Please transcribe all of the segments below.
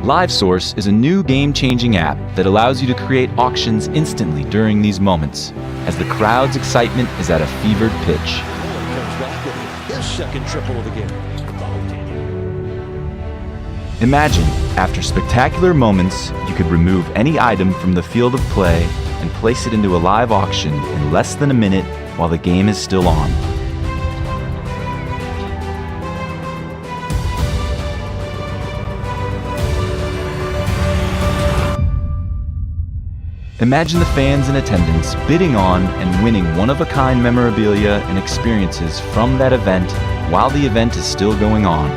LiveSource is a new game-changing app that allows you to create auctions instantly during these moments, as the crowd's excitement is at a fevered pitch. Comes back with his second triple of the game. Imagine, after spectacular moments, you could remove any item from the field of play and place it into a live auction in less than a minute while the game is still on. Imagine the fans in attendance bidding on and winning one-of-a-kind memorabilia and experiences from that event while the event is still going on.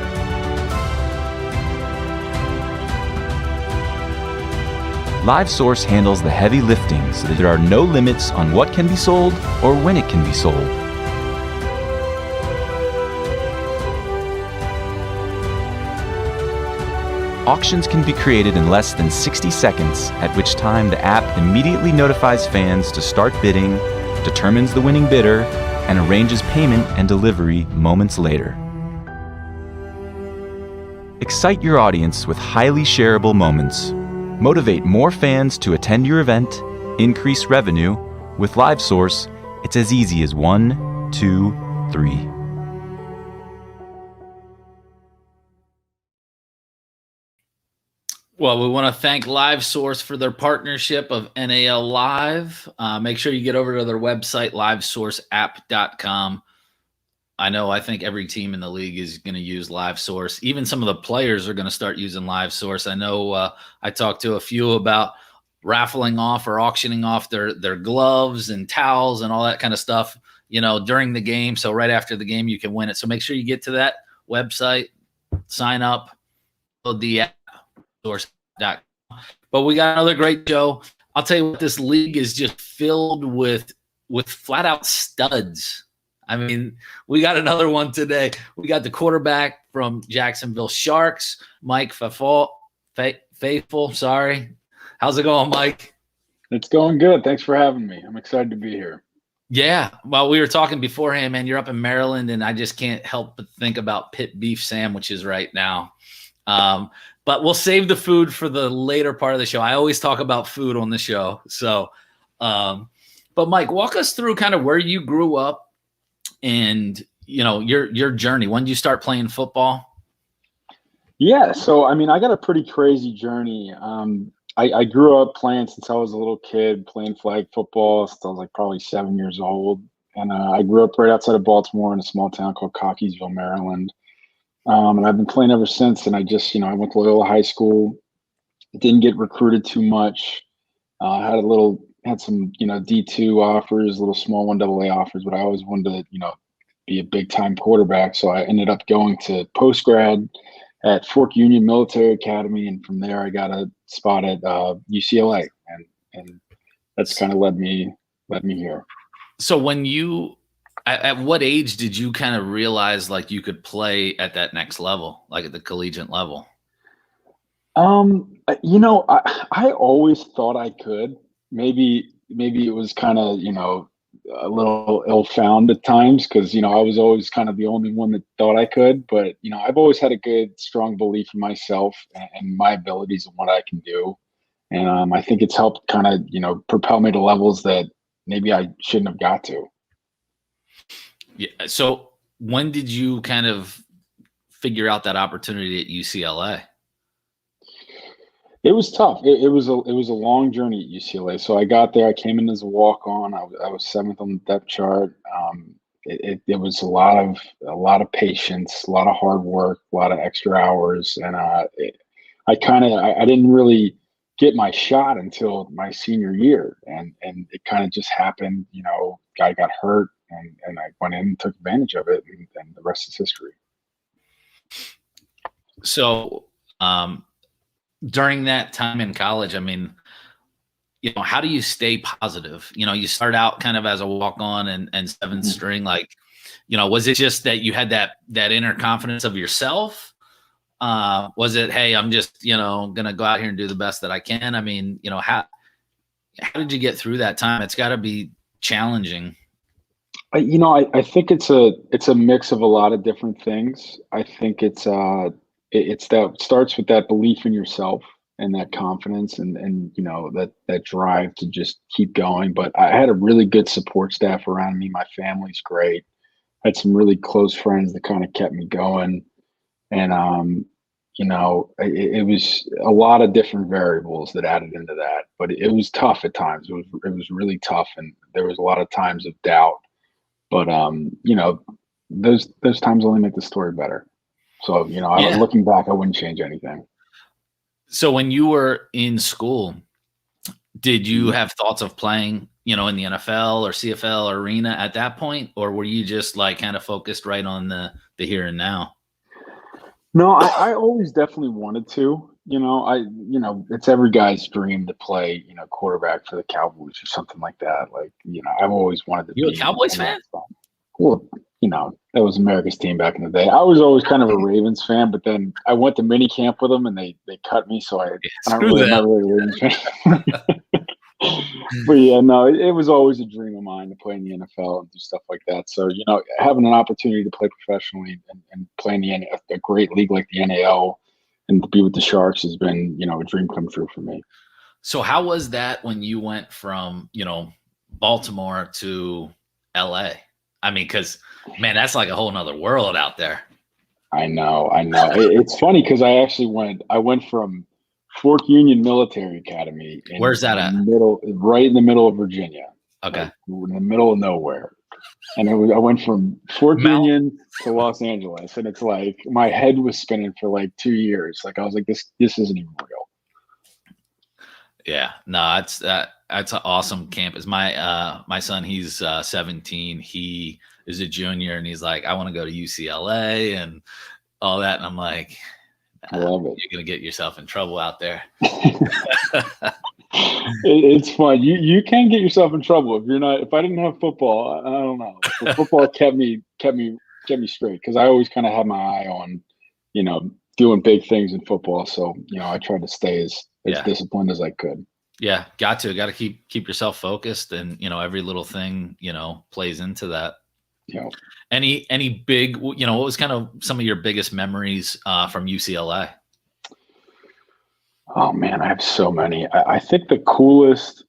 LiveSource handles the heavy lifting so that there are no limits on what can be sold or when it can be sold. Auctions can be created in less than 60 seconds, at which time the app immediately notifies fans to start bidding, determines the winning bidder, and arranges payment and delivery moments later. Excite your audience with highly shareable moments. Motivate more fans to attend your event, increase revenue. With LiveSource, it's as easy as 1, 2, 3. Well, we want to thank LiveSource for their partnership of NAL Live. Make sure you get over to their website, livesourceapp.com. I think every team in the league is going to use LiveSource. Even some of the players are going to start using LiveSource. I know I talked to a few about raffling off or auctioning off their gloves and towels and all that kind of stuff, during the game. So right after the game, you can win it. So make sure you get to that website, sign up, load the app. But we got another great show. I'll tell you what, this league is just filled with flat out studs. I mean, we got another one today. We got the quarterback from Jacksonville Sharks, Mike Fafaul. Sorry. How's it going, Mike? It's going good. Thanks for having me. I'm excited to be here. Yeah. Well, we were talking beforehand, man. You're up in Maryland, and I just can't help but think about pit beef sandwiches right now. But we'll save the food for the later part of the show. I always talk about food on the show. So, but Mike, walk us through kind of where you grew up and, your journey. When did you start playing football? Yeah. So, I got a pretty crazy journey. I grew up playing since I was a little kid, playing flag football since I was probably 7 years old. And I grew up right outside of Baltimore in a small town called Cockeysville, Maryland. And I've been playing ever since. And I just, I went to Loyola High School, didn't get recruited too much. Had some, D2 offers, little small 1AA offers, but I always wanted to, be a big time quarterback. So I ended up going to post-grad at Fork Union Military Academy. And from there I got a spot at UCLA, and that's kind of led me here. So when at what age did you kind of realize you could play at that next level, at the collegiate level? I always thought I could. Maybe it was kind of, a little ill-found at times because, I was always kind of the only one that thought I could. But, I've always had a good, strong belief in myself and my abilities and what I can do. And I think it's helped kind of, propel me to levels that maybe I shouldn't have got to. Yeah. So when did you kind of figure out that opportunity at UCLA? It was tough. It was a long journey at UCLA. So I got there. I came in as a walk-on. I was seventh on the depth chart. It was a lot of patience, a lot of hard work, a lot of extra hours, and I didn't really get my shot until my senior year, and it kind of just happened. Guy got hurt. And I went in and took advantage of it, and the rest is history. So during that time in college, how do you stay positive? You start out kind of as a walk-on and seventh string. Was it just that you had that inner confidence of yourself? Was it, hey, I'm just, going to go out here and do the best that I can? How did you get through that time? It's got to be challenging. I think it's a mix of a lot of different things. I think it's it starts with that belief in yourself and that confidence and that drive to just keep going. But I had a really good support staff around me. My family's great. I had some really close friends that kind of kept me going. And it was a lot of different variables that added into that, but it was tough at times. It was really tough, and there was a lot of times of doubt. But those times only make the story better. So Yeah. looking back, I wouldn't change anything. So when you were in school, did you have thoughts of playing, in the NFL or CFL or arena at that point, or were you just like kind of focused right on the here and now? No, I always definitely wanted to. It's every guy's dream to play, quarterback for the Cowboys or something like that. Like, I've always wanted to You a be Cowboys fan? Well, that was America's team back in the day. I was always kind of a Ravens fan, but then I went to mini camp with them and they cut me, so I'm not really a Ravens fan. But yeah, no, it was always a dream of mine to play in the NFL and do stuff like that. So, having an opportunity to play professionally and play in a great league like the NAL and to be with the Sharks has been, a dream come true for me. So how was that when you went from, Baltimore to LA? I mean, because, man, that's like a whole nother world out there. I know. It's funny because I went from Fort Union Military Academy. Where's that at? Right in the middle of Virginia. Okay. Like, in the middle of nowhere. And I went from Fort Union to Los Angeles. And it's like my head was spinning for like 2 years. Like I was like, this isn't even real. Yeah. No, that's an awesome campus. My son, he's 17. He is a junior and he's like, I want to go to UCLA and all that. And I'm like, I love it. You're going to get yourself in trouble out there. It's fun. You can get yourself in trouble if I didn't have football. I don't know. But football kept me straight because I always kind of had my eye on, doing big things in football. So I tried to stay as disciplined as I could. Yeah, got to keep yourself focused, and every little thing plays into that. Yeah. Any big, what was kind of some of your biggest memories from UCLA? Oh man, I have so many. I think the coolest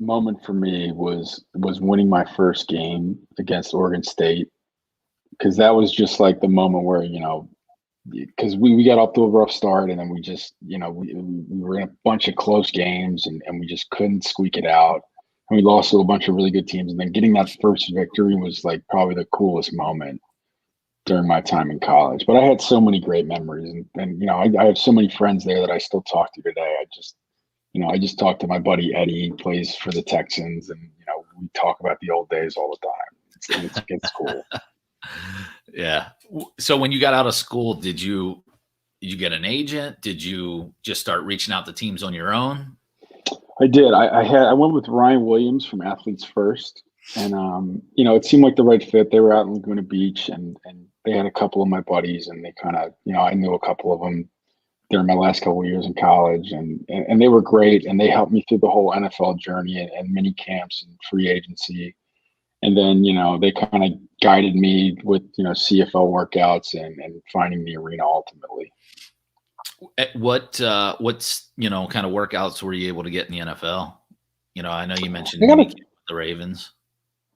moment for me was winning my first game against Oregon State, because that was just like the moment where because we got off to a rough start, and then we just we were in a bunch of close games and we just couldn't squeak it out. And we lost to a bunch of really good teams. And then getting that first victory was like probably the coolest moment during my time in college. But I had so many great memories. And I have so many friends there that I still talk to today. I just talked to my buddy Eddie. He plays for the Texans. And, we talk about the old days all the time. It's cool. Yeah. So when you got out of school, did you get an agent? Did you just start reaching out to teams on your own? I did. I went with Ryan Williams from Athletes First, and it seemed like the right fit. They were out in Laguna Beach, and they had a couple of my buddies, and they kind of, I knew a couple of them during my last couple of years in college, and they were great, and they helped me through the whole NFL journey and mini camps and free agency, and then they kind of guided me with CFL workouts and finding the arena ultimately. What's kind of workouts were you able to get in the NFL? I know you mentioned the Ravens.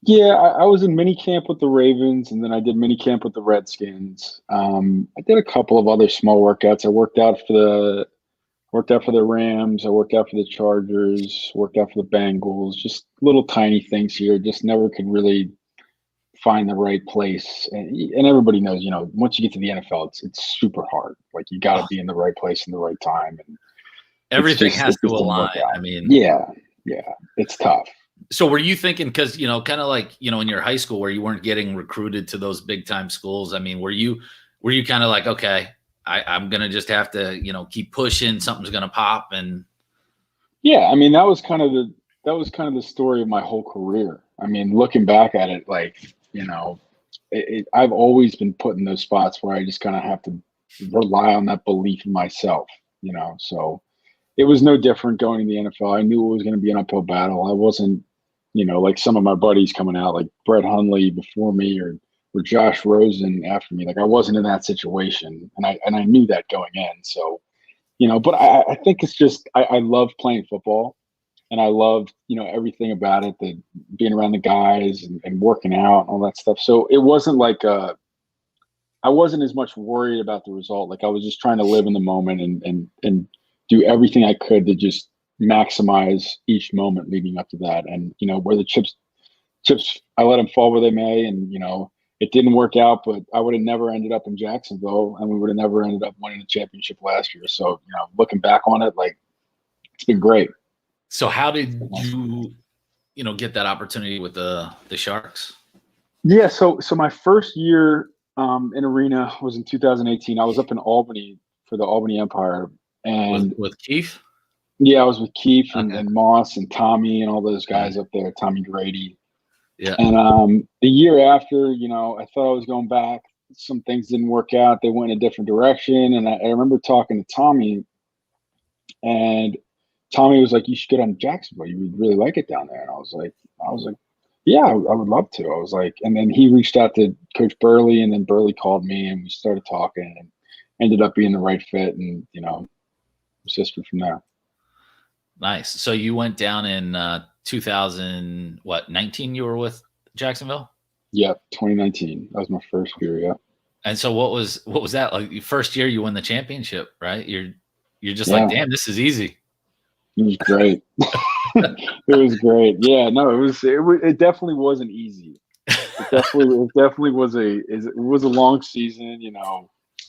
Yeah, I was in mini camp with the Ravens, and then I did mini camp with the Redskins. I did a couple of other small workouts. I worked out for the Rams. I worked out for the Chargers. Worked out for the Bengals. Just little tiny things here. Just never could really find the right place. And everybody knows, once you get to the NFL, it's super hard. Like you got to be in the right place in the right time, and everything has to align. I mean, yeah, it's tough. So were you thinking, because kind of like in your high school where you weren't getting recruited to those big time schools? I mean, were you kind of like, okay, I'm gonna just have to keep pushing, something's gonna pop? And yeah, I mean that was kind of the story of my whole career. I mean, looking back at it, like I've always been put in those spots where I just kind of have to rely on that belief in myself. So it was no different going to the NFL. I knew it was going to be an uphill battle. I wasn't, like some of my buddies coming out, like Brett Hundley before me, or for Josh Rosen after me. Like, I wasn't in that situation, and I knew that going in. So, but I think it's just I love playing football, and I love everything about it, the being around the guys and working out and all that stuff. So it wasn't like I wasn't as much worried about the result. Like, I was just trying to live in the moment and do everything I could to just maximize each moment leading up to that. And where the chips, I let them fall where they may, and it didn't work out. But I would have never ended up in Jacksonville, and we would have never ended up winning the championship last year. So looking back on it, like, it's been great. So how did you get that opportunity with the Sharks? Yeah, so my first year in arena was in 2018. I was up in Albany for the Albany Empire, and with Keith. Yeah, I was with Keith Okay. and Moss and Tommy and all those guys up there. Tommy Grady. Yeah. And the year after, I thought I was going back. Some things didn't work out. They went in a different direction. And I remember talking to Tommy, and Tommy was like, "You should get on Jacksonville. You would really like it down there." And I was like, "Yeah, I would love to." I was like, and then he reached out to Coach Burley, and then Burley called me, and we started talking, and ended up being the right fit. And it's history from there. Nice. So you went down in 19 you were with Jacksonville? Yep, 2019. That was my first year, yeah. And so what was that like? Your first year you won the championship, right? You're just like, damn, this is easy. It was great. It was great. Yeah, no, it definitely wasn't easy. It definitely was a long season,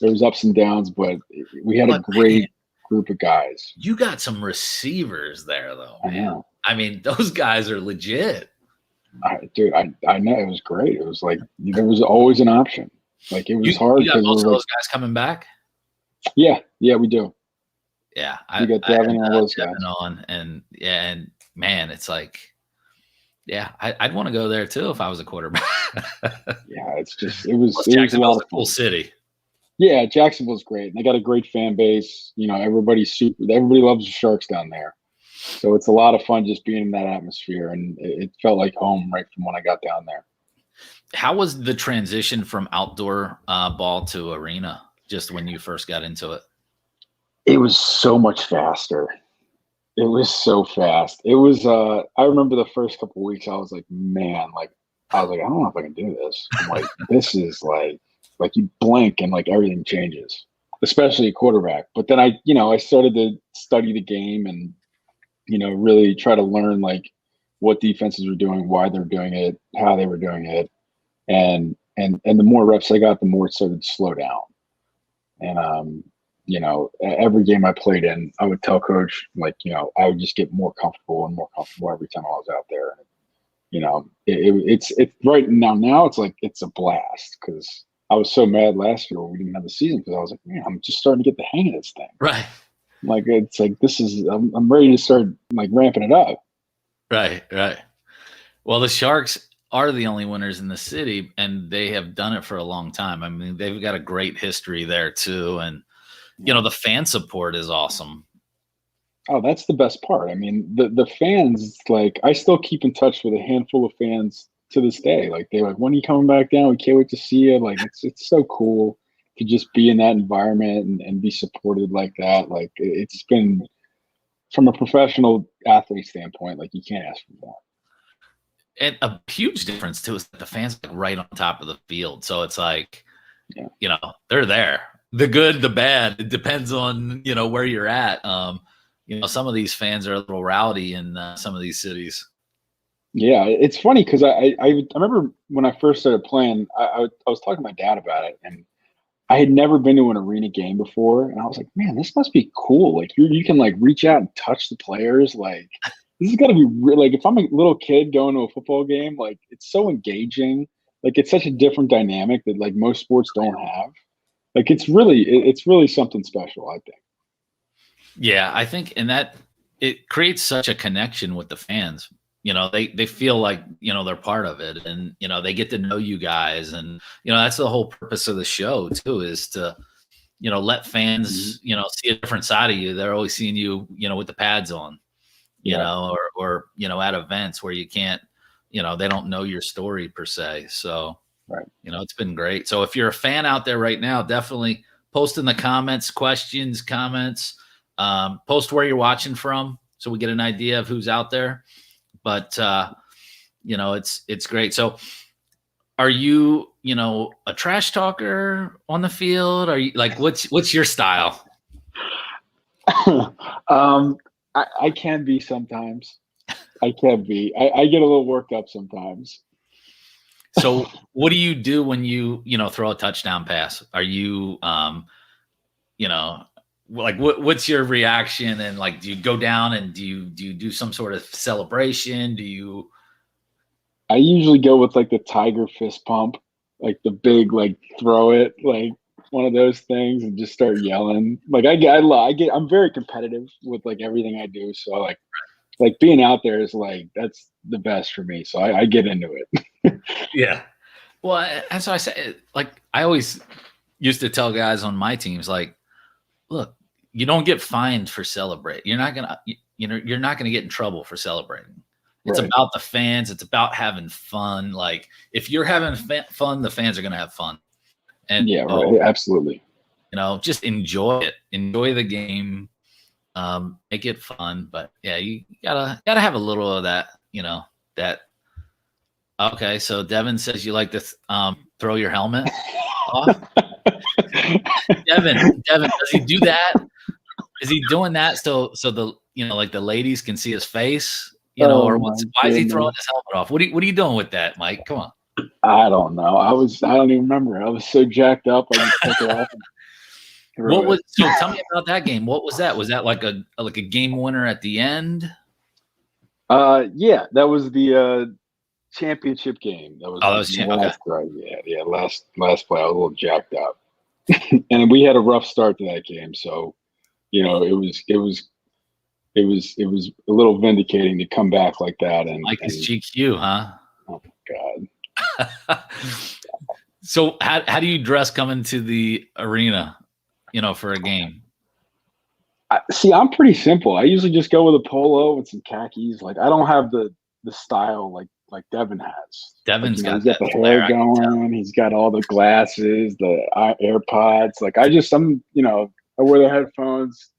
there was ups and downs, but we had a great group of guys. You got some receivers there, though, man. I know. I mean, those guys are legit. Dude, I know, it was great. It was like there was always an option. Like, it was hard. You got most of those guys coming back? Yeah, we do. Yeah, we got Devin and all those guys on, and man, it's like, yeah, I'd want to go there too if I was a quarterback. Yeah, it was Jacksonville's a cool city. Yeah, Jacksonville's great. They got a great fan base. Everybody loves the Sharks down there. So it's a lot of fun just being in that atmosphere, and it felt like home right from when I got down there. How was the transition from outdoor ball to arena, just when you first got into it? It was so much faster. It was so fast. It was, I remember the first couple of weeks, I was like, man, I don't know if I can do this. I'm like, this is like you blink and like everything changes, especially a quarterback. But then I started to study the game and, really try to learn like what defenses were doing, why they're doing it, how they were doing it. And the more reps I got, the more it started to slow down. And, every game I played in, I would tell coach, like, I would just get more comfortable and more comfortable every time I was out there. And, it's right now it's like, it's a blast, because I was so mad last year when we didn't have the season, because I was like, man, I'm just starting to get the hang of this thing. Right. Like, it's like, I'm ready to start like ramping it up. Right. Well, the Sharks are the only winners in the city, and they have done it for a long time. I mean, they've got a great history there too. And, the fan support is awesome. Oh, that's the best part. I mean, the fans, like, I still keep in touch with a handful of fans to this day. Like, they're like, when are you coming back down? We can't wait to see you. Like, it's so cool to just be in that environment and be supported like that. Like, it's been, from a professional athlete standpoint, like, you can't ask for more. And a huge difference too is that the fans are right on top of the field. So it's like, they're there. The good, the bad. It depends on, where you're at. Some of these fans are a little rowdy in some of these cities. Yeah, it's funny because I remember when I first started playing, I was talking to my dad about it, and I had never been to an arena game before, and I was like, man, this must be cool. Like, you can like reach out and touch the players. Like, this is got to be real. Like, if I'm a little kid going to a football game, like, it's so engaging. Like, it's such a different dynamic that like most sports don't have. Like, it's really something special, I think. Yeah, I think, and that it creates such a connection with the fans. They feel like, they're part of it, and, they get to know you guys. And, that's the whole purpose of the show too, is to, let fans, see a different side of you. They're always seeing you, with the pads on, or at events where you can't, they don't know your story per se. So Right. You know, it's been great. So if you're a fan out there right now, definitely post in the comments, questions, comments, post where you're watching from so we get an idea of who's out there. But, you know, it's great. So are you, you know, a trash talker on the field? Are you like, what's your style? I can be sometimes. I can be. I get a little worked up sometimes. So what do you do when you know, throw a touchdown pass? Are you, you know, like what's your reaction? And like, do you go down and do you do some sort of celebration? I usually go with like the tiger fist pump, like the big, like throw it, like one of those things, and just start yelling. Like I'm very competitive with like everything I do. So like being out there is like, that's the best for me. So I get into it. Yeah. Well, that's what I say. Like, I always used to tell guys on my teams, like, look, you don't get fined for celebrate. You're not gonna, you know, you're not gonna get in trouble for celebrating. It's Right. about the fans. It's about having fun. Like, if you're having fun, the fans are gonna have fun. And Yeah, right. Absolutely. you know, just enjoy it. Enjoy the game. Make it fun. But yeah, you gotta have a little of that. You know that. Okay, so Devin says you like to throw your helmet off. Devin, does he do that? Is he doing that so the, you know, like the ladies can see his face? You know, or why is he throwing his helmet off? What are you doing with that, Mike? Come on. I don't know. I don't even remember. I was so jacked up. I just took it off. So tell me about that game. What was that? Was that like a game winner at the end? Yeah, that was the championship game. That was last play. Yeah, last play. I was a little jacked up. And we had a rough start to that game, so you know it was a little vindicating to come back like that. And Mike is GQ, huh? Oh my God! So how do you dress coming to the arena, you know, for a game? See, I'm pretty simple. I usually just go with a polo and some khakis. Like I don't have the style like Devin has. Devin's got that the hair going. He's got all the glasses, the AirPods. Like I wear the headphones,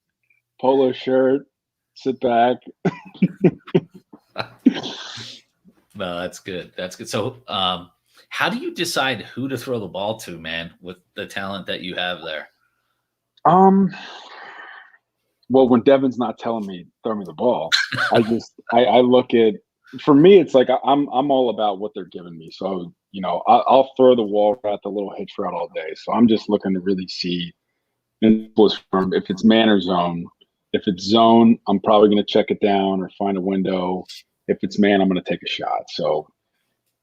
polo shirt, sit back. No, that's good. That's good. So, how do you decide who to throw the ball to, man, with the talent that you have there? Well, when Devin's not telling me throw me the ball, I look at. For me, it's like I'm all about what they're giving me. So you know, I'll throw the wall route, the little hitch route all day. So I'm just looking to really see if it's man or zone. If it's zone, I'm probably going to check it down or find a window. If it's man, I'm going to take a shot. So,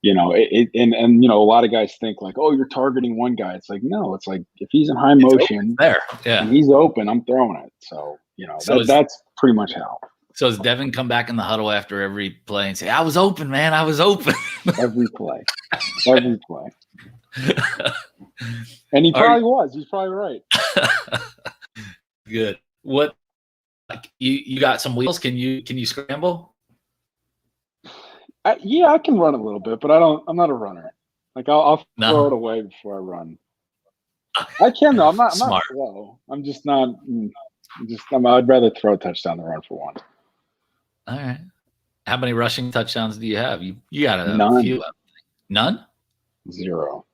you know, and you know, a lot of guys think like, oh, you're targeting one guy. It's like, no, it's like if he's in high motion there, yeah, and he's open, I'm throwing it. So, you know, that's pretty much how. So does Devin come back in the huddle after every play and say, I was open, man, I was open? Every play. And he probably was. He's probably right. Good. What? You got some wheels? Can you scramble? Yeah, I can run a little bit, but I'm not a runner. Like I'll throw it away before I run. I can though. I'm not slow. I'm just not. I'd rather throw a touchdown than run for one. All right. How many rushing touchdowns do you have? You got None. Few. None? 0.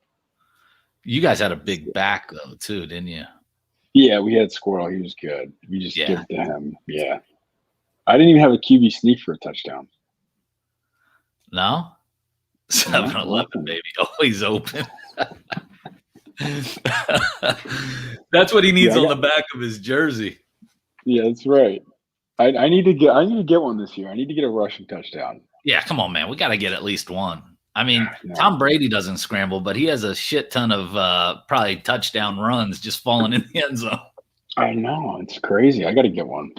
You guys had a big back though, too, didn't you? Yeah, we had Squirrel. He was good. We just give it to him. Yeah. I didn't even have a QB sneak for a touchdown. No? 7-Eleven, baby. Always open. That's what he needs on the back of his jersey. Yeah, that's right. I need to get one this year. I need to get a rushing touchdown. Yeah, come on, man. We got to get at least one. I mean, Tom Brady doesn't scramble, but he has a shit ton of probably touchdown runs just falling in the end zone. I know. It's crazy. I got to get one.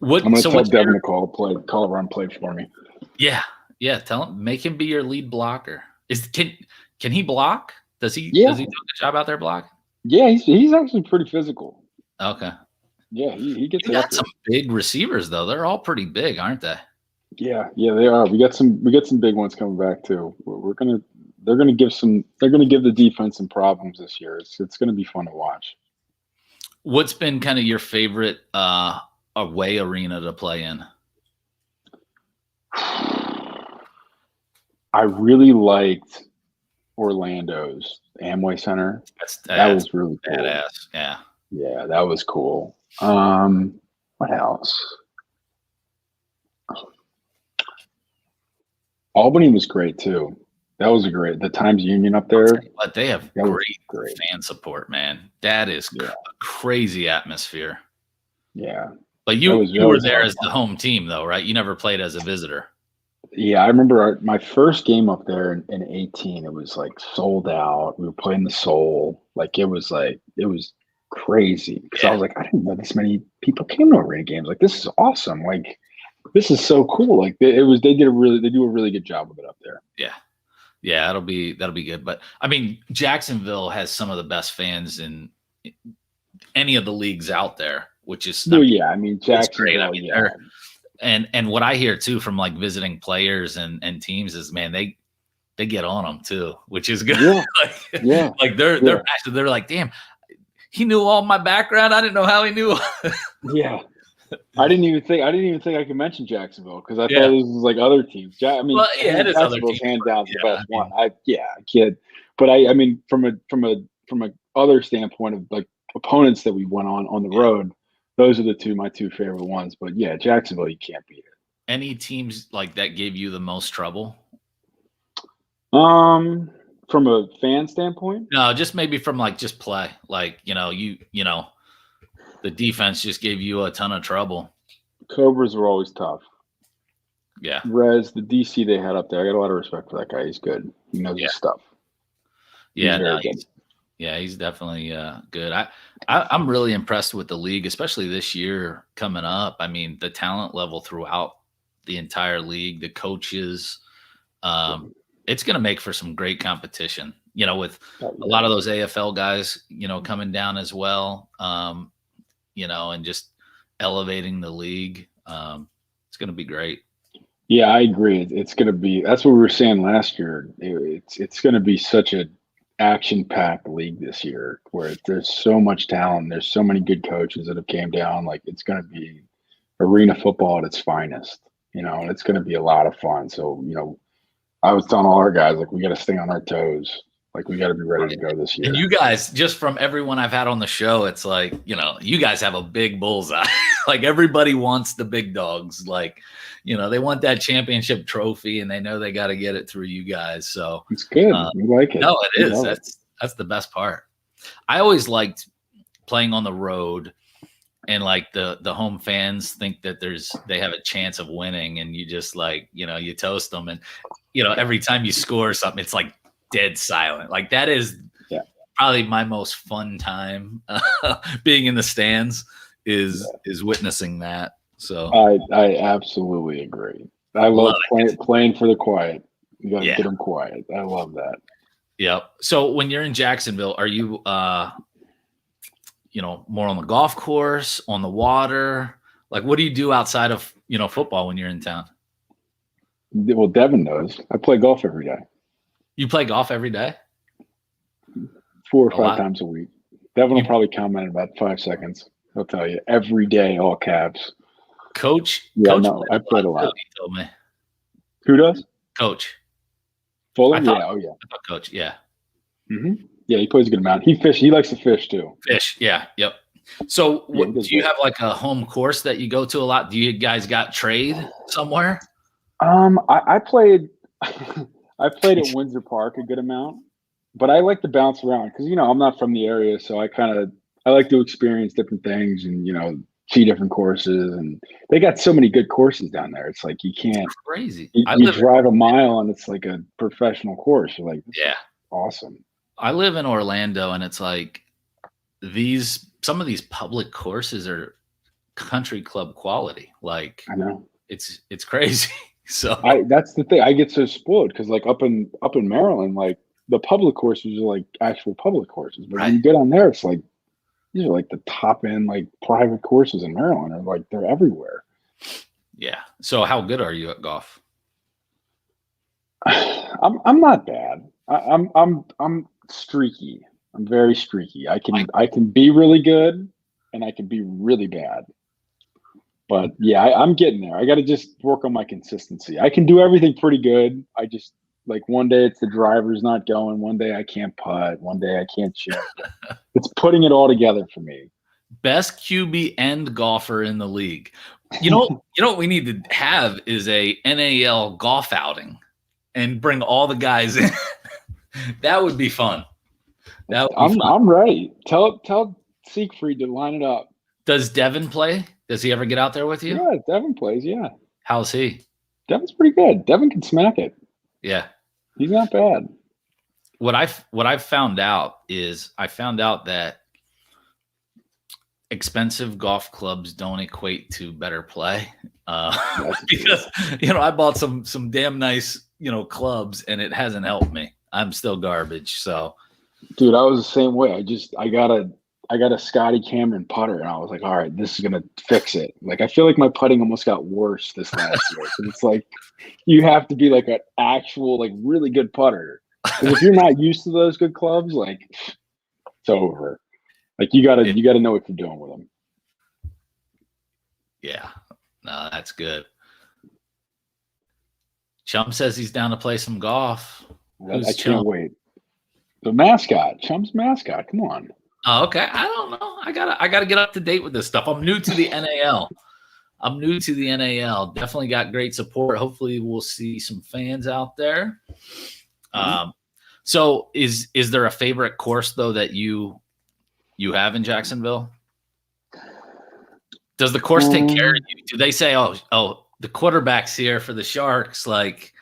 I'm going to tell Devin to call a run play for me. Yeah. Yeah. Tell him, make him be your lead blocker. Can he block? Does he do a good job out there blocking? Yeah, he's actually pretty physical. Okay. Yeah, he gets. You got some big receivers though. They're all pretty big, aren't they? Yeah, they are. We got some big ones coming back too. they're going to give the defense some problems this year. It's going to be fun to watch. What's been kind of your favorite away arena to play in? I really liked Orlando's Amway Center. That was really cool. Badass. Yeah. Yeah, that was cool. What else? Albany was great too. That was the Times Union up there. But they have great fan support, man. That is a crazy atmosphere. Yeah. But you were there as the home team, though, right? You never played as a visitor. Yeah, I remember my first game up there in 18. It was like sold out. We were playing the Soul. It was crazy because I was like, I didn't know this many people came to arena games. Like, this is awesome. Like, this is so cool. Like, they do a really good job with it up there. Yeah. Yeah, that'll be good. But I mean, Jacksonville has some of the best fans in any of the leagues out there, which is Jacksonville. I mean, and what I hear too from like visiting players and teams is, man, they get on them too, which is good. Yeah. Like they're actually, they're like, damn, he knew all my background. I didn't know how he knew. Yeah. I didn't even think I could mention Jacksonville because I thought this was like other teams. It is other teams. Hands down the best one. I kid. But I mean, from a other standpoint of like opponents that we went on the road, those are my two favorite ones. But yeah, Jacksonville, you can't beat it. Any teams like that gave you the most trouble? From a fan standpoint? No, just maybe from just play. Like, the defense just gave you a ton of trouble. Cobras were always tough. Yeah. Rez, the DC they had up there, I got a lot of respect for that guy. He's good. He knows his stuff. He's definitely good. I'm really impressed with the league, especially this year coming up. I mean, the talent level throughout the entire league, the coaches, it's going to make for some great competition, with a lot of those AFL guys, coming down as well, and just elevating the league. It's going to be great. Yeah, I agree. It's going to be, that's what we were saying last year. It's going to be such a action-packed league this year where there's so much talent. There's so many good coaches that have came down. Like, it's going to be arena football at its finest, and it's going to be a lot of fun. So, I was telling all our guys, like, we got to stay on our toes. Like, we got to be ready to go this year. And you guys, just from everyone I've had on the show, it's like, you guys have a big bullseye. Like, everybody wants the big dogs. Like, they want that championship trophy, and they know they got to get it through you guys. So it's good. We like it. No, it is. That's the best part. I always liked playing on the road, and like the home fans think that they have a chance of winning, and you just you toast them, and every time you score something, it's like dead silent. Like, that is probably my most fun time being in the stands is witnessing that. So I absolutely agree. I love playing for the quiet. You got to get them quiet. I love that. Yep. So when you're in Jacksonville, are you more on the golf course, on the water? Like, what do you do outside of football when you're in town? Well, Devin knows. I play golf every day. You play golf every day? 4 or 5 times a week. Devin will probably comment in about 5 seconds. He'll tell you every day, all caps. Coach? Yeah, Coach no, I played a lot. He told me. Who does? Coach. Fuller? Yeah. I thought Coach. Yeah. Mm-hmm. Yeah, he plays a good amount. He likes to fish too. Fish. Yeah. Yep. So do you have like a home course that you go to a lot? Do you guys got trade somewhere? I played I played at Windsor Park a good amount, but I like to bounce around because I'm not from the area, so I like to experience different things and see different courses, and they got so many good courses down there. It's like you can't. It's crazy. You drive a mile and it's like a professional course. You're like, awesome. I live in Orlando, and it's like some of these public courses are country club quality. Like, I know it's crazy. So that's the thing. I get so spoiled because like up in Maryland, like the public courses are like actual public courses, but when you get on there, it's like these are like the top end like private courses in Maryland, are like they're everywhere. Yeah. So how good are you at golf? I'm not bad. I'm streaky. I'm very streaky. I can be really good, and I can be really bad. But yeah, I'm getting there. I got to just work on my consistency. I can do everything pretty good. I just like one day it's the driver's not going. One day I can't putt. One day I can't chip. It's putting it all together for me. Best QB and golfer in the league. You know what we need to have is a NAL golf outing and bring all the guys in. That would be fun. I'm ready. Tell Siegfried to line it up. Does Devin play? Does he ever get out there with you? Yeah, Devin plays. Yeah. How's he? Devin's pretty good. Devin can smack it. Yeah. He's not bad. What I've found out is that expensive golf clubs don't equate to better play. Because I bought some damn nice clubs and it hasn't helped me. I'm still garbage. So, dude, I was the same way. I got a Scotty Cameron putter, and I was like, all right, this is gonna fix it. Like, I feel like my putting almost got worse this last year. So it's like you have to be like an actual, like, really good putter. Because if you're not used to those good clubs, like, it's over. Like, you gotta know what you're doing with them. Yeah, no, that's good. Chum says he's down to play some golf. I can't wait. The mascot, Chum's mascot. Come on. Oh, okay. I don't know. I gotta get up to date with this stuff. I'm new to the NAL. Definitely got great support. Hopefully we'll see some fans out there. So is there a favorite course though that you have in Jacksonville? Does the course take care of you? Do they say, oh, the quarterback's here for the Sharks, like,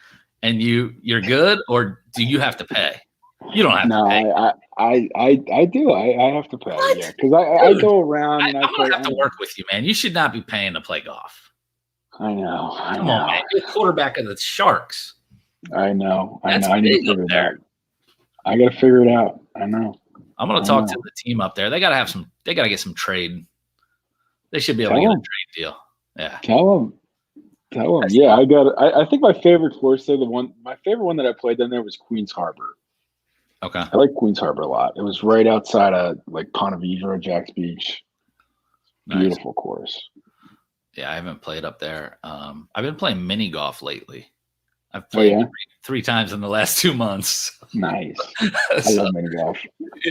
and you're good, or do you have to pay? You don't have to pay. I do. I have to pay. What? Yeah, because I go around. And I'm gonna have to work with you, man. You should not be paying to play golf. I know. Come on, man. You're the quarterback of the Sharks. I know. I That's know. I need to figure it out. I got to figure it out. I know. I'm gonna talk to the team up there. They gotta have some. They gotta get some trade. They should be able to get a trade deal. Yeah. Tell them. Yeah, I think my favorite course there, my favorite one that I played down there was Queens Harbor. Okay. I like Queens Harbor a lot. It was right outside of like Ponte Vedra, Jack's Beach. Beautiful course. Yeah, I haven't played up there. I've been playing mini golf lately. I've played three times in the last 2 months. Nice. I love mini golf.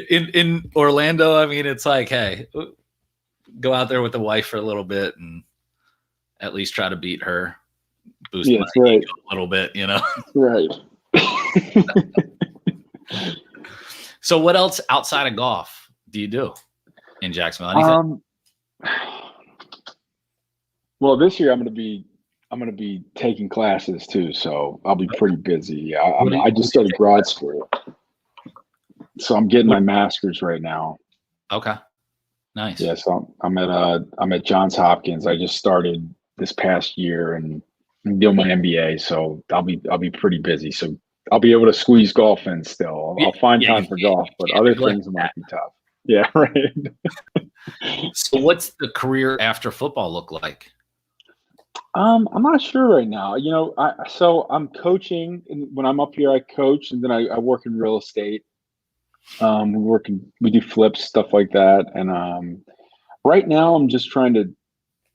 In Orlando, I mean, it's like, hey, go out there with the wife for a little bit and at least try to beat her. Boost my ego a little bit, Right. So what else outside of golf do you do in Jacksonville? Well, this year I'm going to be taking classes too, so I'll be pretty busy. Yeah, I just started grad school, so I'm getting my master's right now. Okay, nice. Yeah, so I'm at Johns Hopkins. I just started this past year, and I'm doing my MBA, so I'll be pretty busy. So I'll be able to squeeze golf in still. I'll find time for golf, but other things might be tough. Yeah, right. So what's the career after football look like? I'm not sure right now. So I'm coaching, and when I'm up here, I coach, and then I work in real estate. We do flips, stuff like that. And right now I'm just trying to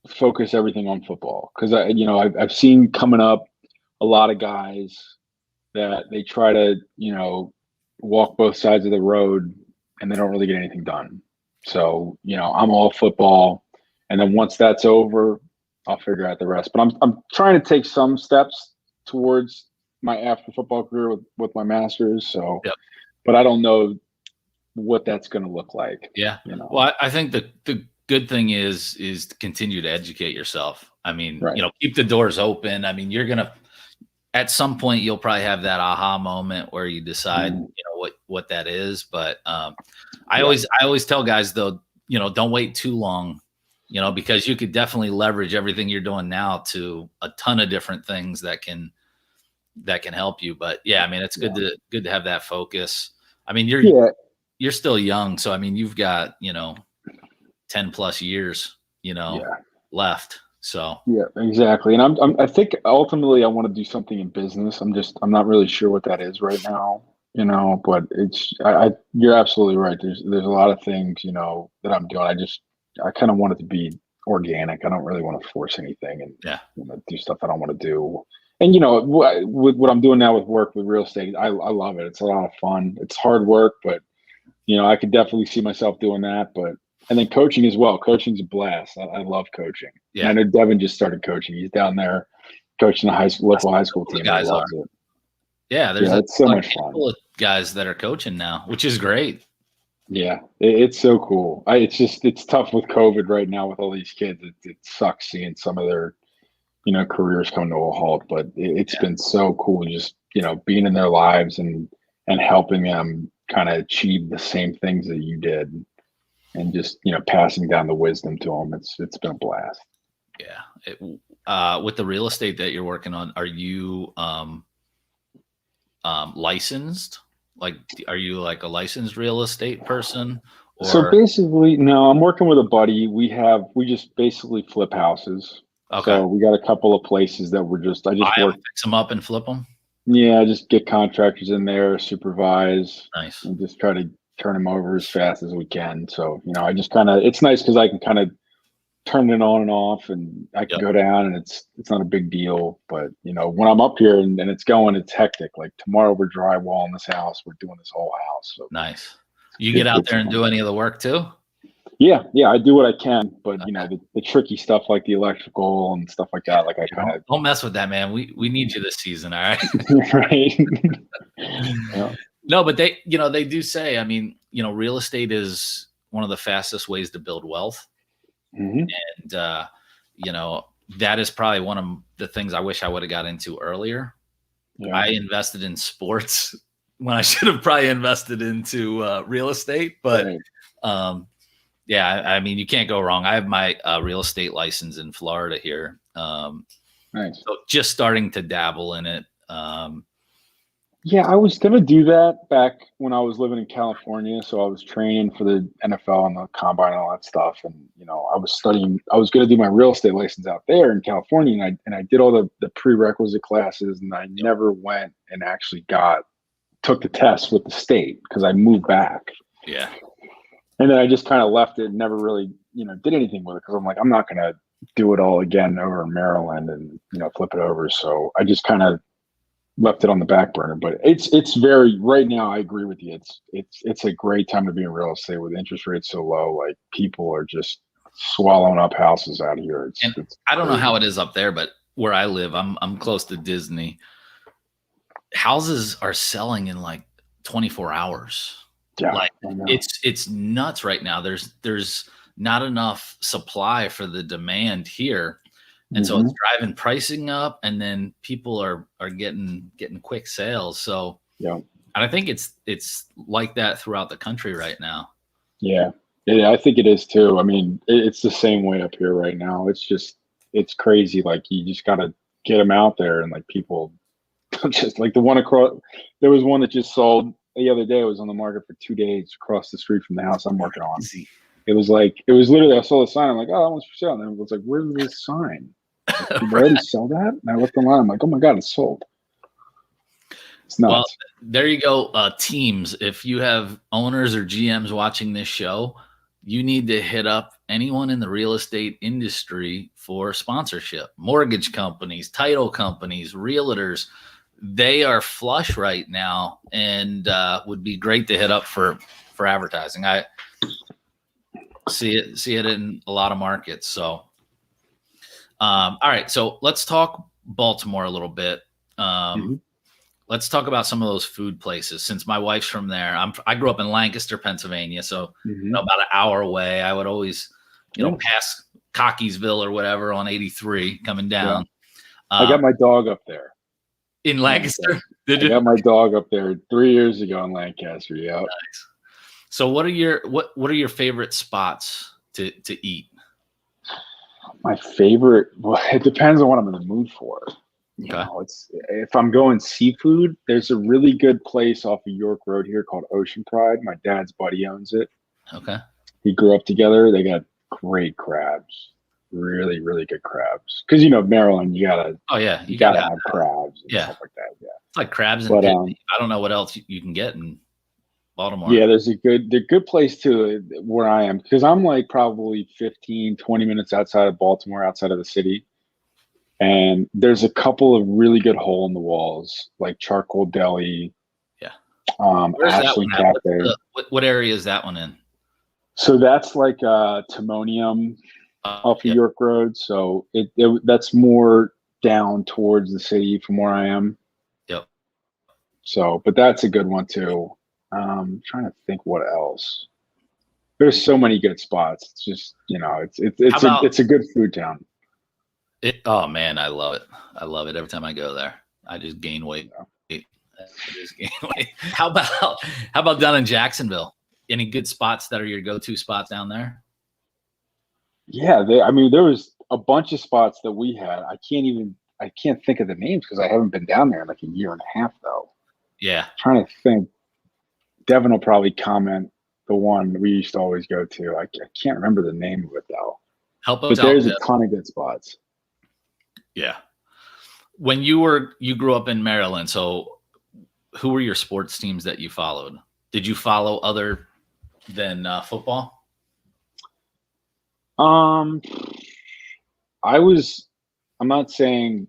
focus everything on football, because I've seen coming up a lot of guys that they try to, walk both sides of the road and they don't really get anything done. So, I'm all football. And then once that's over, I'll figure out the rest. But I'm trying to take some steps towards my after football career with my master's. So, but I don't know what that's going to look like. Yeah. Well, I think the good thing is to continue to educate yourself. I mean, keep the doors open. I mean, you're going to, at some point you'll probably have that aha moment where you decide, what that is. But I always tell guys though, don't wait too long, because you could definitely leverage everything you're doing now to a ton of different things that can help you. But yeah, I mean, it's good to have that focus. I mean, you're still young. So, I mean, you've got, 10 plus years, left. So yeah, exactly. And I think ultimately I want to do something in business. I'm not really sure what that is right now. but you're absolutely right. There's a lot of things, that I'm doing. I kind of want it to be organic. I don't really want to force anything and do stuff I don't want to do. And with what I'm doing now with work with real estate, I love it. It's a lot of fun. It's hard work, but I could definitely see myself doing that. And then coaching as well. Coaching's a blast. I love coaching. Yeah. And I know Devin just started coaching. He's down there coaching a local high school team. Guys he loves it. Yeah, there's it's so much fun. Of guys that are coaching now, which is great. Yeah, it's so cool. It's tough with COVID right now with all these kids. It sucks seeing some of their, careers come to a halt. But it's been so cool just being in their lives and helping them kind of achieve the same things that you did, and just passing down the wisdom to them. It's been a blast. Yeah. With the real estate that you're working on, are you licensed? Like, are you like a licensed real estate person? Or? So basically, no, I'm working with a buddy. We just basically flip houses. Okay. So we got a couple of places that fix them up and flip them. Yeah, just get contractors in there, supervise, nice, and just try to turn them over as fast as we can. So I just it's nice because I can kind of turn it on and off, and I can go down, and it's not a big deal. But when I'm up here and it's going, it's hectic. Like tomorrow we're drywalling this house, we're doing this whole house. So nice. You get out there and do any of the work too? Yeah, I do what I can, but the tricky stuff like the electrical and stuff like that, like I kind of don't mess with that, man. We need you this season, all right? Right. Yeah. No, but they do say, I mean, real estate is one of the fastest ways to build wealth. Mm-hmm. And that is probably one of the things I wish I would have got into earlier. Yeah. I invested in sports when I should have probably invested into real estate, but right. I mean, you can't go wrong. I have my real estate license in Florida here. Nice. So just starting to dabble in it. Yeah, I was going to do that back when I was living in California. So I was training for the NFL and the combine and all that stuff. And, I was going to do my real estate license out there in California. And I did all the prerequisite classes, and I never went and actually took the test with the state because I moved back. Yeah. And then I just kind of left it and never really, did anything with it because I'm like, I'm not going to do it all again over in Maryland and, flip it over. So I just kind of left it on the back burner. But it's very, right now, I agree with you. It's a great time to be in real estate with interest rates so low. Like people are just swallowing up houses out here. It's I don't know how it is up there, but where I live, I'm close to Disney. Houses are selling in like 24 hours. Yeah, like it's nuts right now. There's not enough supply for the demand here. And so it's driving pricing up, and then people are getting quick sales. So and I think it's like that throughout the country right now. Yeah, I think it is too. I mean, it's the same way up here right now. It's crazy. Like you just got to get them out there, and like people just like the one across. There was one that just sold the other day. It was on the market for 2 days across the street from the house I'm working on. It was literally, I saw the sign. I'm like, oh, that one's for sale. And I was like, where's this sign? Did you already sell that? And I looked online. I'm like, oh my God, it's sold. It's nuts. Well, there you go. Teams, if you have owners or GMs watching this show, you need to hit up anyone in the real estate industry for sponsorship. Mortgage companies, title companies, realtors, they are flush right now and would be great to hit up for advertising. I see it in a lot of markets. So, all right. So let's talk Baltimore a little bit. Let's talk about some of those food places. Since my wife's from there, I grew up in Lancaster, Pennsylvania. So about an hour away, I would always, pass Cockeysville or whatever on 83 coming down. I got my dog up there. In Lancaster? Did you? I got my dog up there 3 years ago in Lancaster. Yeah. Nice. So what are your favorite spots to eat? My favorite, well, it depends on what I'm in the mood for. If I'm going seafood, there's a really good place off of York Road here called Ocean Pride. My dad's buddy owns it. Okay. He grew up together. They got great crabs. Really, really good crabs. Because Maryland, you gotta have crabs and stuff like that. Yeah. It's like crabs and But Pitney. I don't know what else you can get in Baltimore. yeah, there's a good place too where I am, because I'm like probably 15, 20 minutes outside of Baltimore, outside of the city. And there's a couple of really good hole in the walls, like Charcoal Deli, Yeah. Where's that Ashland one at? Cafe. What area is that one in? So that's like Timonium off of Yeah. York Road. So that's more down towards the city from where I am. Yep. So, but that's a good one too. Trying to think what else. There's so many good spots. It's just, it's a good food town. Oh man, I love it. I love it every time I go there. I just gain weight. I just gain weight. How about down in Jacksonville? Any good spots that are your go-to spots down there? Yeah, there was a bunch of spots that we had. I can't think of the names because I haven't been down there in like a year and a half though. Yeah. Trying to think. Devin will probably comment the one we used to always go to. I can't remember the name of it though. Help us but out. There's a ton of good spots. Yeah. When you grew up in Maryland, so who were your sports teams that you followed? Did you follow other than football? I'm not saying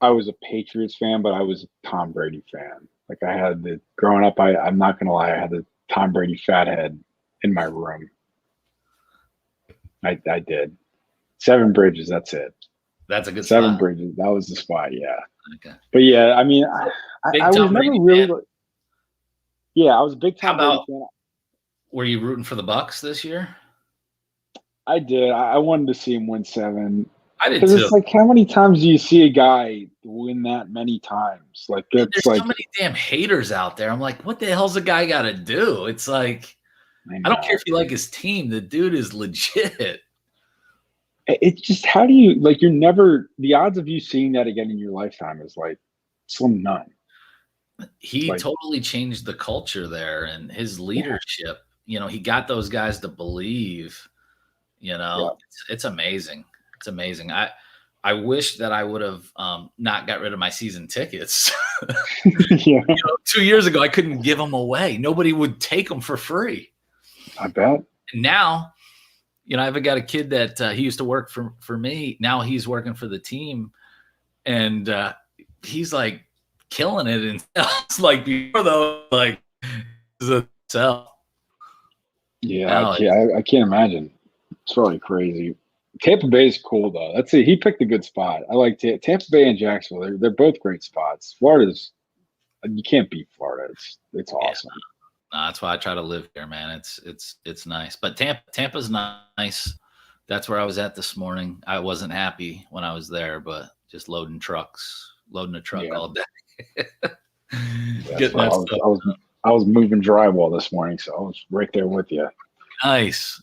I was a Patriots fan, but I was a Tom Brady fan. Like I had growing up, I'm not going to lie, I had the Tom Brady fathead in my room. I did. Seven Bridges, that's it. That's a good Seven spot. Bridges, that was the spot, yeah. Okay. But yeah, I mean, I was never really. Yeah, I was a big Tom Brady fan. Were you rooting for the Bucks this year? I did. I wanted to see him win 7. I did because too. it's like, how many times do you see a guy win that many times? Like, there's so many damn haters out there. I'm like, what the hell's the guy got to do? It's like, I don't care if you like his team. The dude is legit. It's just, how do you, like, the odds of you seeing that again in your lifetime is like slim none. He totally changed the culture there, and his leadership, he got those guys to believe, it's amazing. It's amazing. I wish that I would have not got rid of my season tickets. Yeah. 2 years ago, I couldn't give them away. Nobody would take them for free. I bet. And now, I've got a kid that he used to work for me. Now he's working for the team, and he's like killing it. And it's like before though, like the sell. Yeah, I can't imagine. It's really crazy. Tampa Bay is cool though. That's it. He picked a good spot. I like Tampa Bay and Jacksonville. They're both great spots. Florida's, you can't beat Florida. It's awesome. No, that's why I try to live here, man. It's nice. But Tampa's nice. That's where I was at this morning. I wasn't happy when I was there, but just loading a truck all day. I was moving drywall this morning, so I was right there with you. Nice.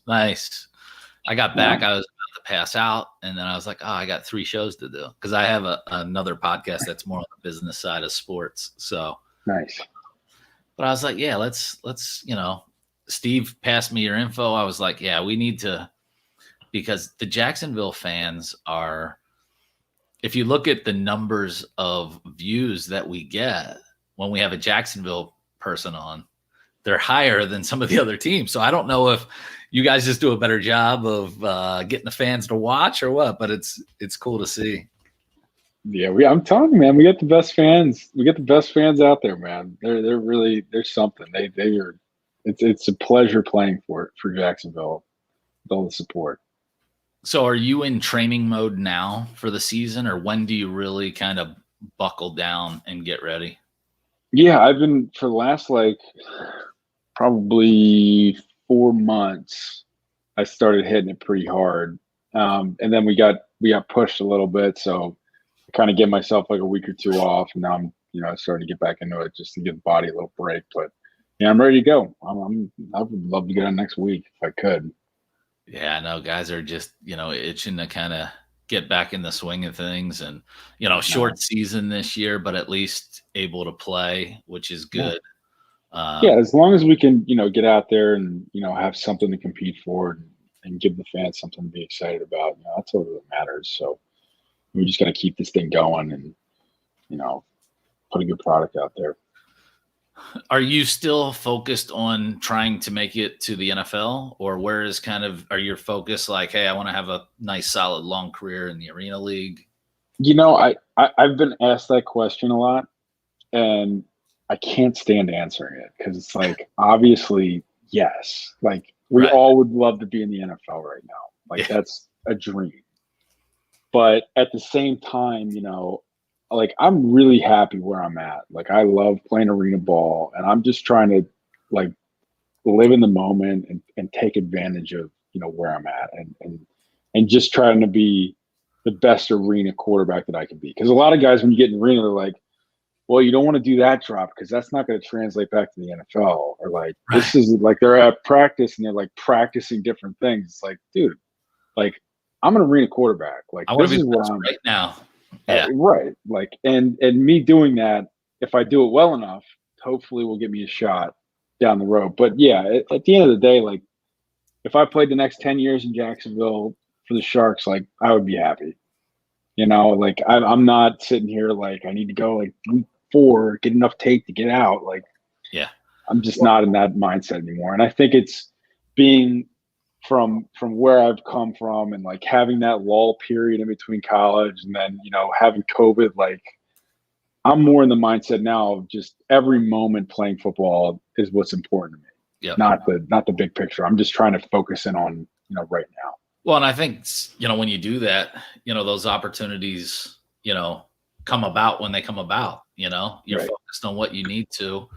I got back. I was about to pass out, and then I was like, I got 3 shows to do because I have another podcast that's more on the business side of sports. So nice. But I was like, yeah, let's Steve passed me your info. I was like, yeah, we need to, because the Jacksonville fans are, if you look at the numbers of views that we get when we have a Jacksonville person on, they're higher than some of the other teams. So I don't know if you guys just do a better job of getting the fans to watch or what, but it's cool to see. Yeah, I'm telling you, man, we got the best fans. We got the best fans out there, man. They're really, they're something. They are. It's a pleasure playing for Jacksonville. With all the support. So, are you in training mode now for the season, or when do you really kind of buckle down and get ready? Yeah, I've been for the last probably 4 months. I started hitting it pretty hard, and then we got pushed a little bit, so. Kind of give myself like a week or 2 off, and now I'm starting to get back into it just to give the body a little break. But yeah, I'm ready to go. I would love to get on next week if I could. Yeah, I know guys are just itching to kind of get back in the swing of things, and short season this year, but at least able to play, which is good. Yeah, as long as we can get out there and have something to compete for and give the fans something to be excited about. That's all that matters. So. We just got to keep this thing going and, put a good product out there. Are you still focused on trying to make it to the NFL, or where is are your focus like, hey, I want to have a nice, solid, long career in the Arena League? I've been asked that question a lot, and I can't stand answering it because it's like, obviously, yes. Like, we all would love to be in the NFL right now. Like, that's a dream. But at the same time, like, I'm really happy where I'm at. Like, I love playing arena ball, and I'm just trying to, like, live in the moment and take advantage of, where I'm at and just trying to be the best arena quarterback that I can be. Because a lot of guys, when you get in arena, they're like, well, you don't want to do that drop because that's not going to translate back to the NFL. Or like, this is like, they're at practice and they're like practicing different things. It's like, dude, like, I'm an arena quarterback. Like, this is what I'm right now. Right. Like, and me doing that, if I do it well enough, hopefully will get me a shot down the road. But yeah, at the end of the day, like, if I played the next 10 years in Jacksonville for the Sharks, like, I would be happy. Like, I'm not sitting here like I need to go like week 4, get enough tape to get out. Like, I'm just not in that mindset anymore. And I think it's being from where I've come from and like having that lull period in between college and then, having COVID, like, I'm more in the mindset now of just every moment playing football is what's important to me. Not the big picture. I'm just trying to focus in on, right now. Well, and I think, when you do that, those opportunities, come about when they come about, you're focused on what you need to,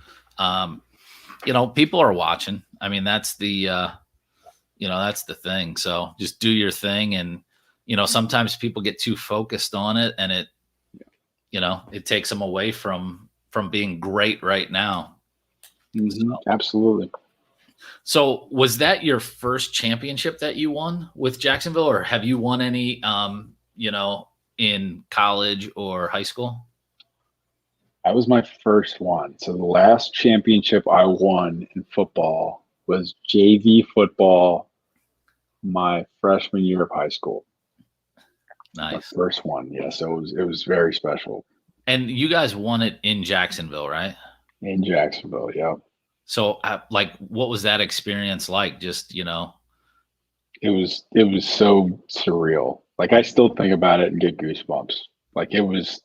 people are watching. I mean, that's the thing. So just do your thing. And, sometimes people get too focused on it and it takes them away from being great right now. So, absolutely. So was that your first championship that you won with Jacksonville, or have you won any, in college or high school? That was my first one. So the last championship I won in football was JV football my freshman year of high school. Nice. My first one. Yeah. So it was very special. And you guys won it in Jacksonville, right? In Jacksonville. Yeah. So what was that experience like? Just, it was so surreal. Like, I still think about it and get goosebumps. Like, it was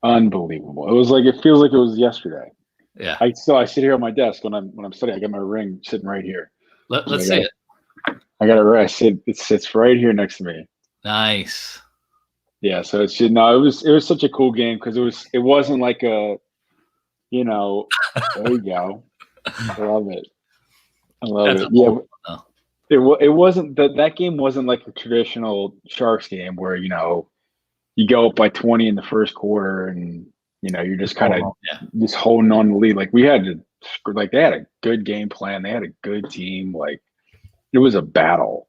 unbelievable. It was like, it feels like it was yesterday. Yeah. I sit here at my desk when I'm studying. I got my ring sitting right here. Let's see it. I got it right. It sits right here next to me. Nice. Yeah. So it was such a cool game because it wasn't like a, there you go. I love it. That's it. Yeah. It wasn't that game wasn't like the traditional Sharks game where, you go up by 20 in the first quarter and, you're just kind of just holding on to the lead. Like, we had to, like, they had a good game plan. They had a good team. Like, it was a battle,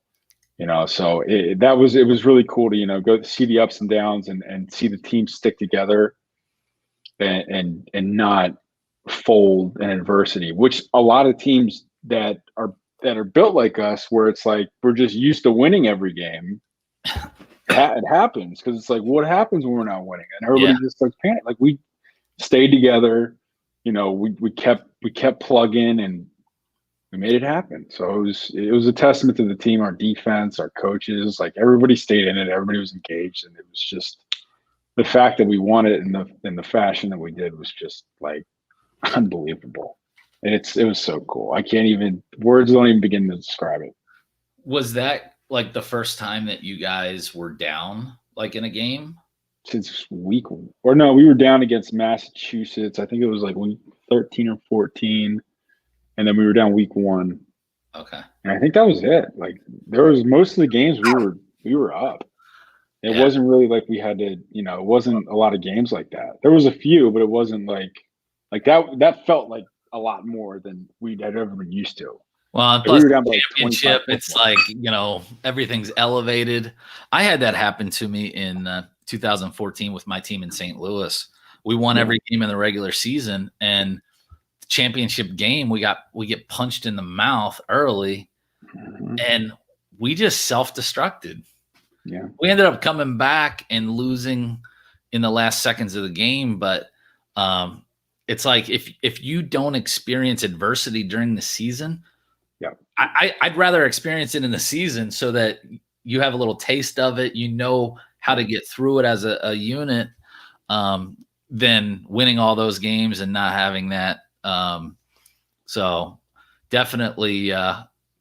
so it was really cool to, go see the ups and downs and see the team stick together and not fold in adversity, which a lot of teams that are built like us, where it's like we're just used to winning every game. It happens because it's like, what happens when we're not winning? And everybody just starts panic. Like, we stayed together, we kept plugging and we made it happen. So it was a testament to the team, our defense, our coaches, like, everybody stayed in it, everybody was engaged, and it was just the fact that we won it in the fashion that we did was just like unbelievable. And it was so cool. Words don't even begin to describe it. Was that like the first time that you guys were down, like, in a game? Since we were down against Massachusetts. I think it was like week 13 or 14. And then we were down week 1. Okay. And I think that was it. Like, there was most of the games we were up. It wasn't really like we had to, it wasn't a lot of games like that. There was a few, but it wasn't like that felt like a lot more than we had ever been used to. Well, Like, plus we were down by championship, 25 it's like, everything's elevated. I had that happen to me in 2014 with my team in St. Louis. We won every game in the regular season, and the championship game, we get punched in the mouth early, and we just self-destructed. Yeah. We ended up coming back and losing in the last seconds of the game, but It's like if you don't experience adversity during the season, Yeah. I'd rather experience it in the season so that you have a little taste of it. You know how to get through it as a unit, than winning all those games and not having that. So definitely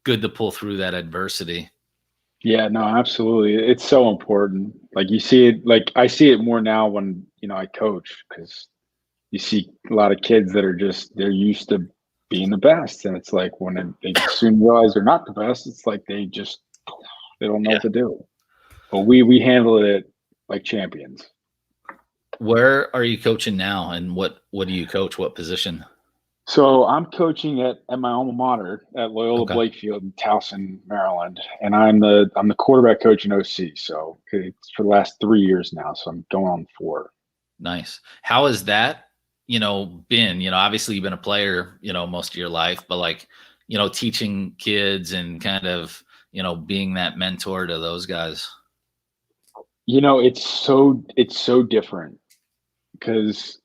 good to pull through that adversity. Yeah, no, absolutely. It's so important. Like you see it, like I see it more now when, I coach, because you see a lot of kids that are just, they're used to being the best. And it's like when they soon realize they're not the best, it's like they don't know Yeah. what to do. But we handle it like champions. Where are you coaching now, and what do you coach? What position? So I'm coaching at my alma mater at Loyola Okay. Blakefield in Towson, Maryland, and I'm the quarterback coach in OC. So it's for the last 3 years now. So I'm going on 4. Nice. How has that, been? Obviously you've been a player, most of your life, but like, teaching kids and kind of, being that mentor to those guys. It's so different because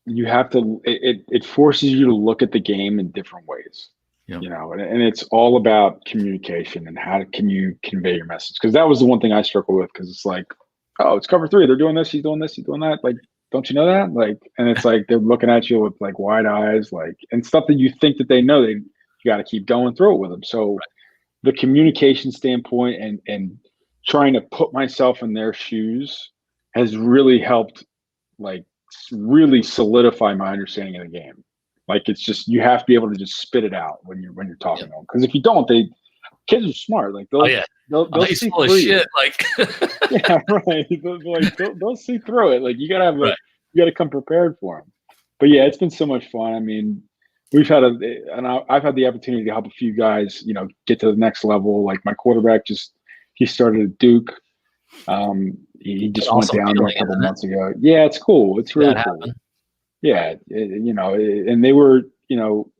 you have to. It forces you to look at the game in different ways. Yep. And it's all about communication and how can you convey your message. Because that was the one thing I struggle with. Because it's like, oh, it's cover 3. They're doing this. He's doing this. He's doing that. Like, don't you know that? Like, and it's like they're looking at you with like wide eyes, like, and stuff that you think that they know. You got to keep going through it with them. So the communication standpoint and trying to put myself in their shoes has really helped, like, really solidify my understanding of the game. Like, it's just, you have to be able to just spit it out when you're talking to them, because if you don't, kids are smart. Like they'll He's see full of through shit. you. Like, Yeah, right. They'll see through it. Like, you gotta have you gotta come prepared for them. But yeah, it's been so much fun. I mean, I've had the opportunity to help a few guys, get to the next level. Like my quarterback he started at Duke. He just went down there a couple months ago. Yeah, it's cool. It's really cool. Yeah, and they were,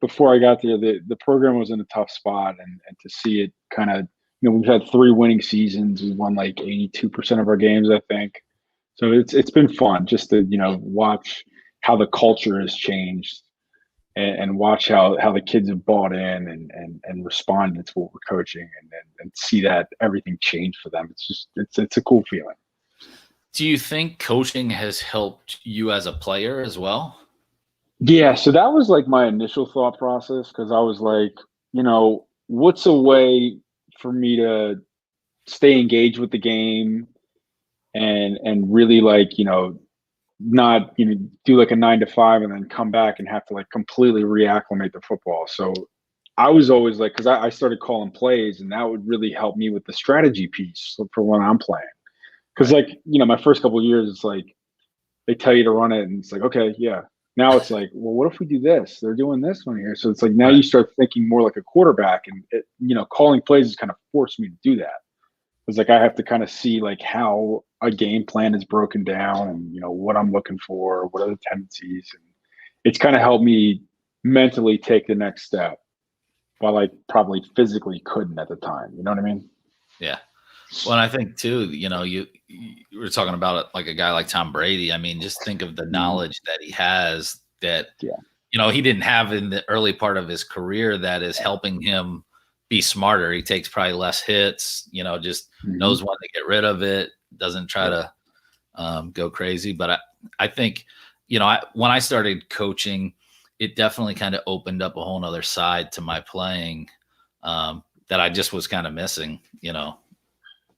before I got there, the program was in a tough spot, and to see it kind of, we've had 3 winning seasons. We won like 82% of our games, I think. So it's been fun just to, watch how the culture has changed, and watch how the kids have bought in and responded to what we're coaching, and see that everything changed for them. It's just, it's a cool feeling. Do you think coaching has helped you as a player as well? Yeah, so that was like my initial thought process, because I was like, what's a way for me to stay engaged with the game and really, like, not, do like a 9 to 5 and then come back and have to like completely reacclimate to football. So I was always like, because I started calling plays, and that would really help me with the strategy piece for when I'm playing. Because, like, my first couple of years, it's like they tell you to run it, and it's like, okay, yeah. Now it's like, well, what if we do this? They're doing this one here. So it's like now you start thinking more like a quarterback, and calling plays has kind of forced me to do that. It's like I have to kind of see like how a game plan is broken down, and what I'm looking for, what are the tendencies, and it's kind of helped me mentally take the next step, while I probably physically couldn't at the time. You know what I mean? Yeah. Well, and I think too, you were talking about it like a guy like Tom Brady. I mean, just think of the knowledge that he has that, he didn't have in the early part of his career, that is helping him be smarter. He takes probably less hits, just knows when to get rid of it, doesn't try to go crazy. But I think, when I started coaching, it definitely kind of opened up a whole nother side to my playing that I just was kind of missing,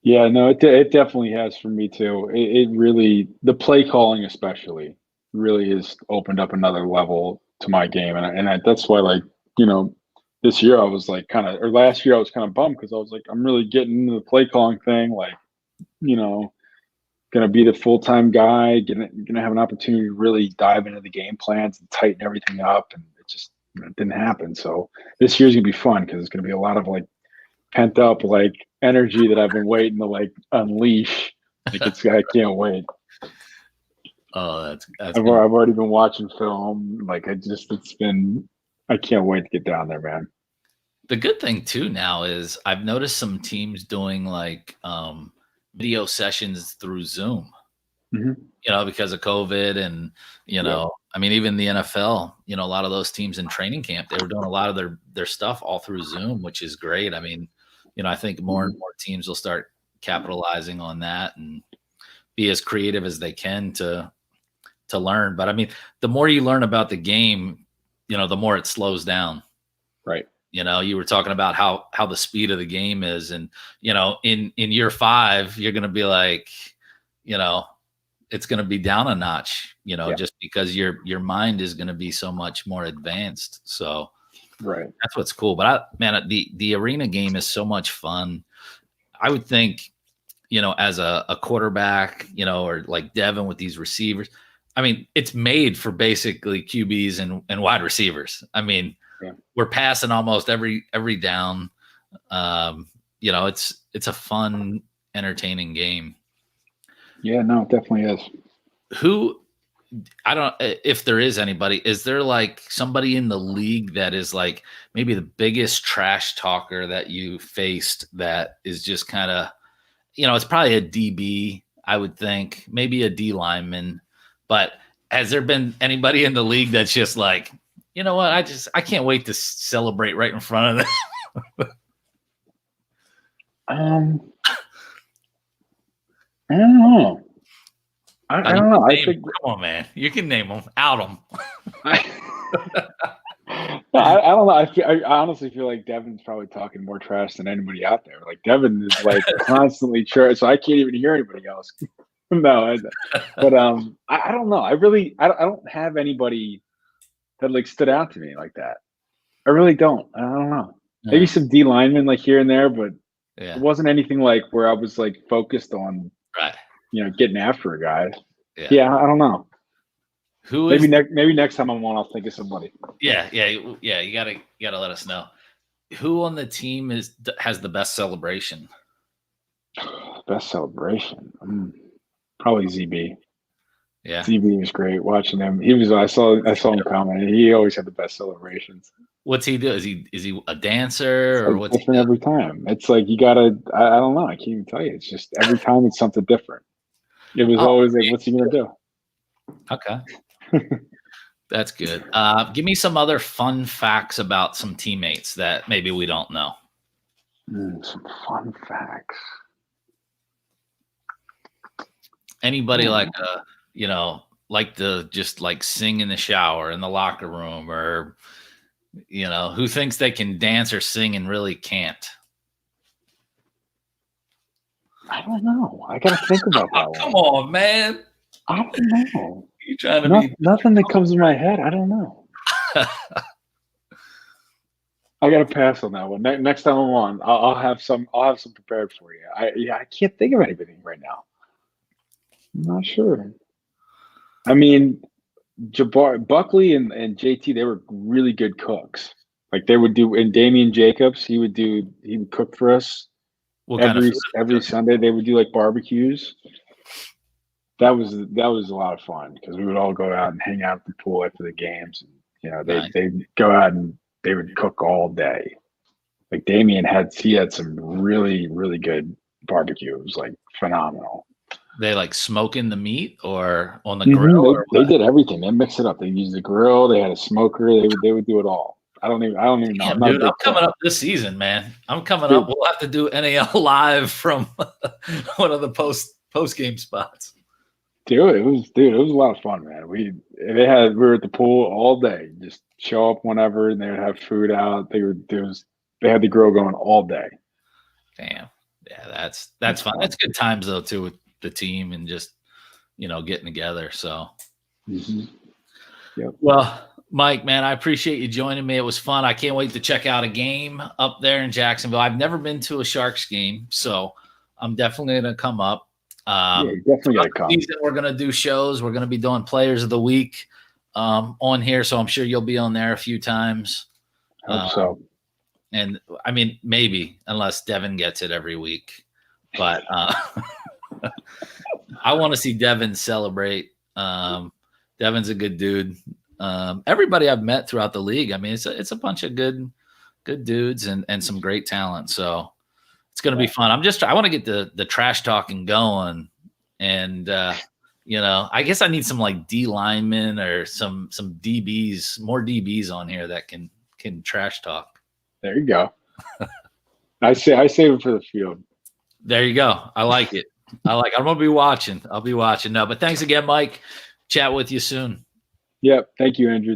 Yeah, no, it definitely has for me too. It really, the play calling especially, really has opened up another level to my game, and that's why, like, this year I was like or last year I was kind of bummed, because I was like, I'm really getting into the play calling thing, like, gonna be the full-time guy, gonna have an opportunity to really dive into the game plans and tighten everything up, and it just didn't happen. So this year's gonna be fun, because it's gonna be a lot of like pent up like energy that I've been waiting to like unleash. Like, I can't wait. Oh, that's I've already been watching film. Like, I can't wait to get down there, man. The good thing too now is I've noticed some teams doing like video sessions through Zoom, because of COVID, and I mean, even the NFL, a lot of those teams in training camp, they were doing a lot of their stuff all through Zoom, which is great. I mean, I think more and more teams will start capitalizing on that and be as creative as they can to learn. But I mean, the more you learn about the game, the more it slows down. Right. You were talking about how the speed of the game is, and in year 5, you're going to be like, it's going to be down a notch, just because your mind is going to be so much more advanced. So right, that's what's cool. But the arena game is so much fun. I would think, as a quarterback, or like Devin with these receivers, I mean, it's made for basically QBs and wide receivers. I mean, we're passing almost every down. It's a fun, entertaining game. Yeah, no, it definitely is. I don't, if there is anybody, is there like somebody in the league that is like maybe the biggest trash talker that you faced that is just kind of, it's probably a DB, I would think, maybe a D lineman, but has there been anybody in the league that's just like, you know what, I can't wait to celebrate right in front of them? I don't know. I don't know. I think, come on, man, you can name them, out them. I don't know. I honestly feel like Devin's probably talking more trash than anybody out there. Like Devin is like constantly trash, so I can't even hear anybody else. No, but I don't know. I don't have anybody that like stood out to me like that. I really don't. I don't know. Maybe some D linemen like here and there, but it wasn't anything like where I was like focused on, right? Getting after a guy. Yeah, I don't know. Maybe next time I'm on, I'll think of somebody. Yeah. You gotta let us know. Who on the team has the best celebration? Best celebration, probably ZB. Yeah, ZB was great watching him. I saw him comment. He always had the best celebrations. What's he do? Is he a dancer or what's different every time? It's like you gotta. I don't know. I can't even tell you. It's just every time it's something different. It was always like, what's he gonna do? Okay. That's good. Give me some other fun facts about some teammates that maybe we don't know. Some fun facts. Anybody like to just like sing in the shower in the locker room, or who thinks they can dance or sing and really can't? I don't know. I gotta think about that one. Come on, man. I don't know. You trying to nothing that comes to my head. I don't know. I gotta pass on that one. Next time I'm on, I'll have some prepared for you. I can't think of anything right now. I'm not sure. I mean, Buckley and JT, they were really good cooks. Like they would do, and Damian Jacobs, he would cook for us. Every Sunday. They would do like barbecues. That was a lot of fun because we would all go out and hang out at the pool after the games. And, they'd go out and they would cook all day. Like Damian had some really, really good barbecue. It was like phenomenal. They like smoking the meat or on the grill? They did everything. They mixed it up. They used the grill. They had a smoker. They would do it all. I don't even know. Dude, I'm coming up this season, man. I'm coming up. We'll have to do NAL live from one of the post game spots. Dude, it was a lot of fun, man. We were at the pool all day. Just show up whenever, and they would have food out. They had the grill going all day. Damn, yeah, that's fun. That's good times though too with the team and just getting together. So, Yep. Well, Mike, man, I appreciate you joining me. It was fun. I can't wait to check out a game up there in Jacksonville. I've never been to a Sharks game, so I'm definitely going to come up. Definitely got to come. We're going to do shows. We're going to be doing Players of the Week on here, so I'm sure you'll be on there a few times. Hope so. And I mean, maybe unless Devin gets it every week, but I want to see Devin celebrate. Devin's a good dude. Everybody I've met throughout the league, I mean, it's a bunch of good dudes and some great talent. So it's going to be fun. I want to get the trash talking going and I guess I need some like D linemen or some DBs, more DBs on here that can trash talk. There you go. I save it for the field. There you go. I like it. I'm gonna be watching. I'll be watching. No, but thanks again, Mike. Chat with you soon. Yep. Thank you, Andrew.